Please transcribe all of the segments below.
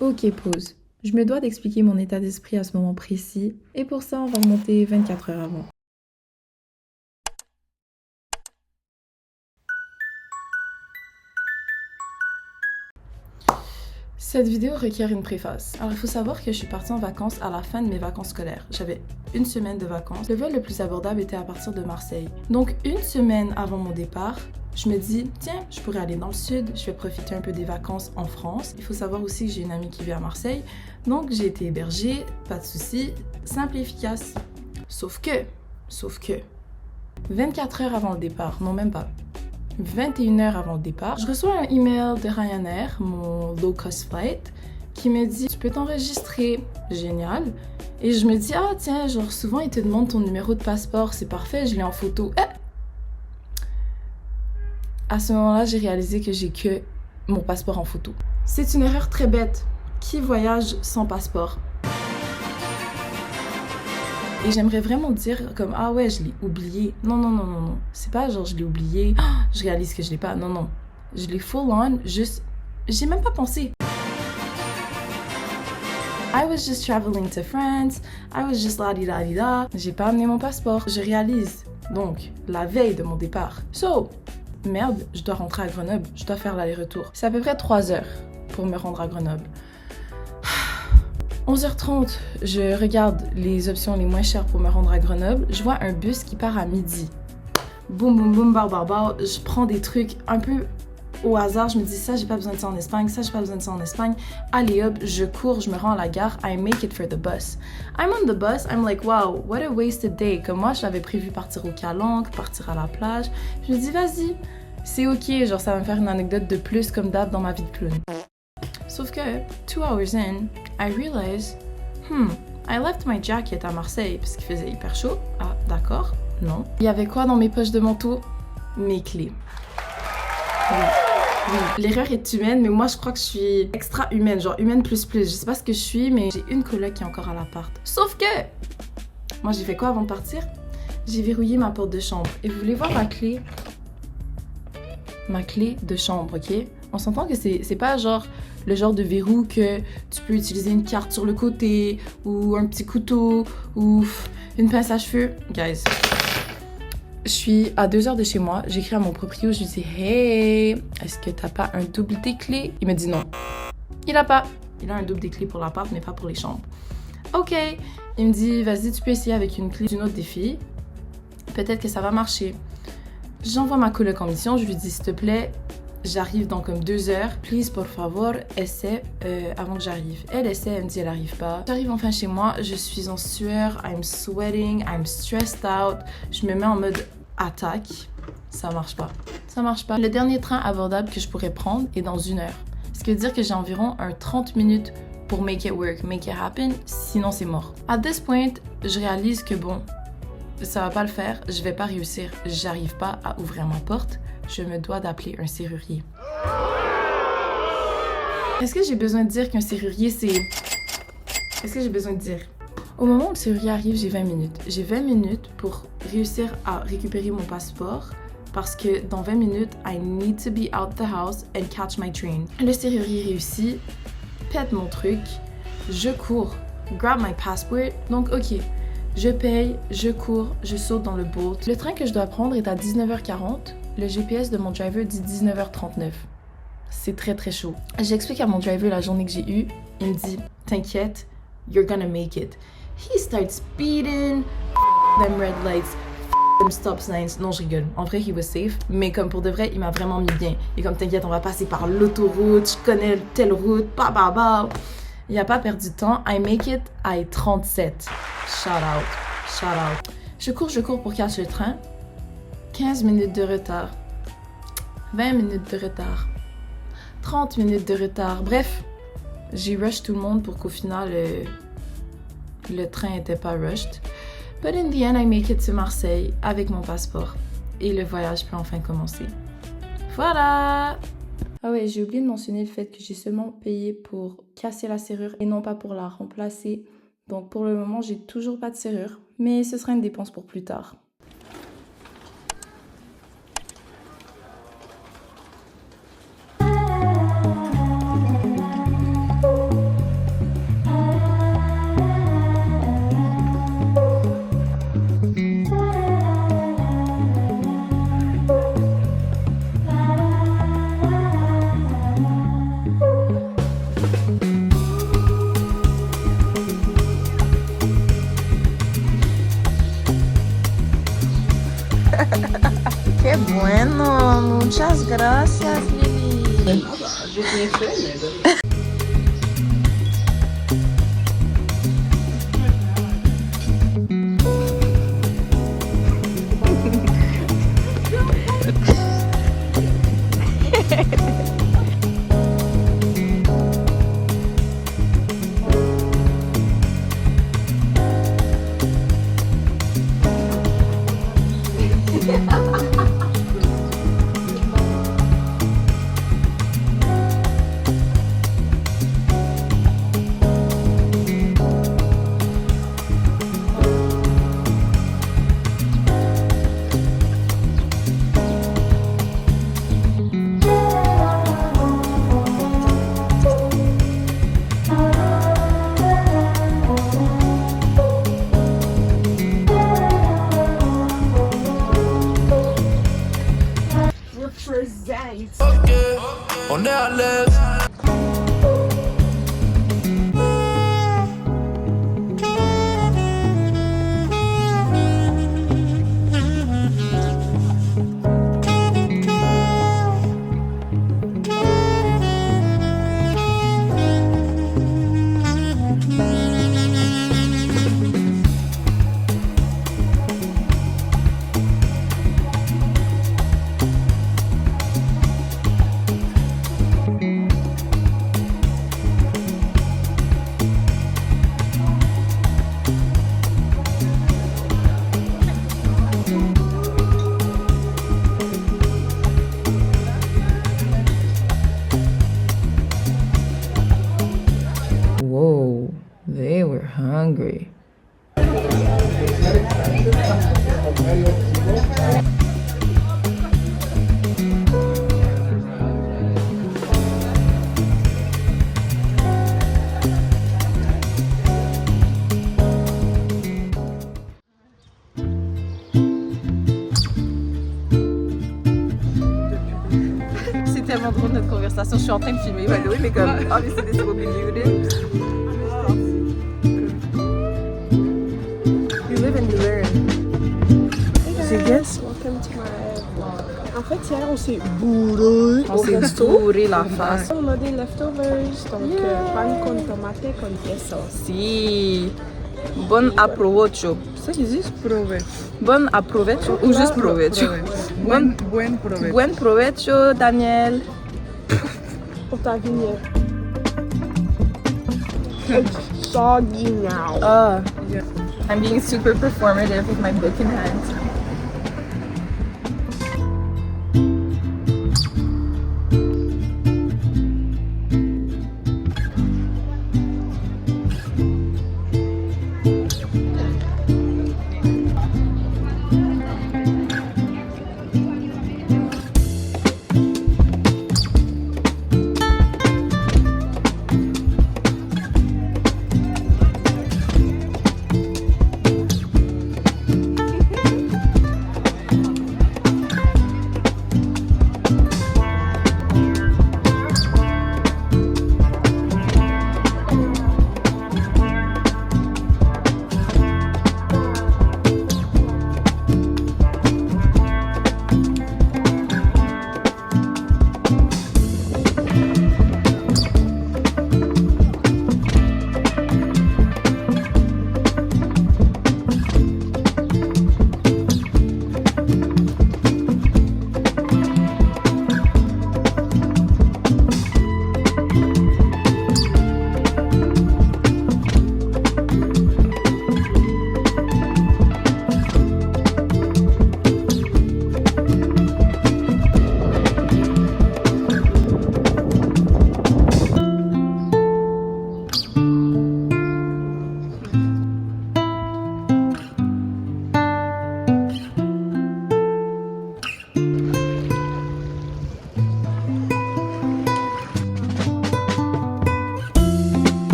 Ok, pause. Je me dois d'expliquer mon état d'esprit à ce moment précis, et pour ça, on va remonter 24 heures avant. Cette vidéo requiert une préface. Alors, il faut savoir que je suis partie en vacances à la fin de mes vacances scolaires. J'avais une semaine de vacances. Le vol le plus abordable était à partir de Marseille. Donc, une semaine avant mon départ, je me dis, tiens, je pourrais aller dans le sud, je vais profiter un peu des vacances en France. Il faut savoir aussi que j'ai une amie qui vit à Marseille. Donc, j'ai été hébergée, pas de souci, simple et efficace. Sauf que, 24 heures avant le départ, non même pas, 21 heures avant le départ, je reçois un email de Ryanair, mon low-cost flight, qui me dit « Tu peux t'enregistrer. » Génial. Et je me dis « Ah tiens, genre souvent ils te demandent ton numéro de passeport, c'est parfait, je l'ai en photo. » À ce moment-là, j'ai réalisé que j'ai que mon passeport en photo. C'est une erreur très bête. Qui voyage sans passeport? Et j'aimerais vraiment dire comme ah ouais, je l'ai oublié. Non, non, non, non, non. C'est pas genre je l'ai oublié, je réalise que je l'ai pas. Non, non. Je l'ai full on, juste. J'ai même pas pensé. I was just traveling to France. I was just la di da di da. J'ai pas amené mon passeport. Je réalise. Donc, la veille de mon départ. So, merde, je dois rentrer à Grenoble. Je dois faire l'aller-retour. C'est à peu près 3 heures pour me rendre à Grenoble. 11h30, je regarde les options les moins chères pour me rendre à Grenoble. Je vois un bus qui part à midi. Boum, boum, boum, bar, bar, bar. Je prends des trucs un peu au hasard. Je me dis, ça, j'ai pas besoin de ça en Espagne. Ça, j'ai pas besoin de ça en Espagne. Allez hop, je cours, je me rends à la gare. I make it for the bus. I'm on the bus. I'm like, wow, what a wasted day. Comme moi, j'avais prévu partir au Calanque, partir à la plage. Je me dis, vas-y, c'est ok. Genre, ça va me faire une anecdote de plus comme d'hab dans ma vie de clown. Sauf que, 2 hours in, I realize, I left my jacket à Marseille parce qu'il faisait hyper chaud. Ah, d'accord, non. Il y avait quoi dans mes poches de manteau? Mes clés. Oui, oui. L'erreur est humaine, mais moi je crois que je suis extra humaine, genre humaine plus plus. Je sais pas ce que je suis, mais j'ai une coloc qui est encore à l'appart. Sauf que, moi j'ai fait quoi avant de partir? J'ai verrouillé ma porte de chambre. Et vous voulez voir ma clé? Ma clé de chambre, ok? On s'entend que c'est pas genre le genre de verrou que tu peux utiliser une carte sur le côté ou un petit couteau ou une pince à cheveux. Guys, je suis à 2 heures de chez moi, j'écris à mon proprio, je lui dis « Hey, est-ce que t'as pas un double des clés? » Il me dit non. Il a pas. Il a un double des clés pour l'appart, mais pas pour les chambres. Ok. Il me dit « Vas-y, tu peux essayer avec une clé d'une autre des filles. Peut-être que ça va marcher. » J'envoie ma coloc en mission, je lui dis « S'il te plaît, j'arrive dans comme 2 heures. Please, por favor, essaie avant que j'arrive. » Elle essaie, elle me dit elle arrive pas. J'arrive enfin chez moi, je suis en sueur, I'm sweating, I'm stressed out. Je me mets en mode attaque. Ça marche pas. Ça marche pas. Le dernier train abordable que je pourrais prendre est dans 1 heure. Ce qui veut dire que j'ai environ 30 minutes pour make it work, make it happen, sinon c'est mort. At this point, je réalise que bon, ça va pas le faire, je vais pas réussir, j'arrive pas à ouvrir ma porte. Je me dois d'appeler un serrurier. Est-ce que j'ai besoin de dire qu'un serrurier, c'est... Est-ce que j'ai besoin de dire? Au moment où le serrurier arrive, j'ai 20 minutes. J'ai 20 minutes pour réussir à récupérer mon passeport parce que dans 20 minutes, I need to be out the house and catch my train. Le serrurier réussit, pète mon truc, je cours, grab my passport. Donc, ok, je paye, je cours, je saute dans le boat. Le train que je dois prendre est à 19h40. Le GPS de mon driver dit 19h39. C'est très très chaud. J'explique à mon driver la journée que j'ai eue. Il me dit, t'inquiète, you're gonna make it. He starts speeding, them red lights, them stop signs. Non, je rigole. En vrai, he was safe. Mais comme pour de vrai, il m'a vraiment mis bien. Et comme t'inquiète, on va passer par l'autoroute, je connais telle route, bah bah bah. Il a pas perdu de temps. I make it à 37. Shout out, shout out. Je cours pour catch le train. 15 minutes de retard, 20 minutes de retard, 30 minutes de retard. Bref, j'ai rush tout le monde pour qu'au final, le train n'était pas rushed. But in the end, I make it to Marseille avec mon passeport. Et le voyage peut enfin commencer. Voilà! Ah ouais, j'ai oublié de mentionner le fait que j'ai seulement payé pour casser la serrure et non pas pour la remplacer. Donc pour le moment, j'ai toujours pas de serrure. Mais ce sera une dépense pour plus tard. J'ai rien fait, mais de rien. On est à l'aise. Whoa, they were hungry. C'est tellement drôle notre conversation. Je suis en train de filmer, by the way, mais comme, oh, mais c'est des so muted. You live and you learn. C'est Guess, welcome to my vlog. En fait, hier, on s'est bourré On au s'est resto. bourré la face. On a des leftovers, donc pan con tomate con queso. Si. Bon approvecho. C'est ça qu'ils disent? Bon approvecho ou juste provecho? Buen provecho. Buen provecho, Daniel. Pour ta vignette. It's soggy now. Ah. I'm being super performative with my book in hand.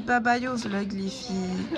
bye bye au vlog, les filles.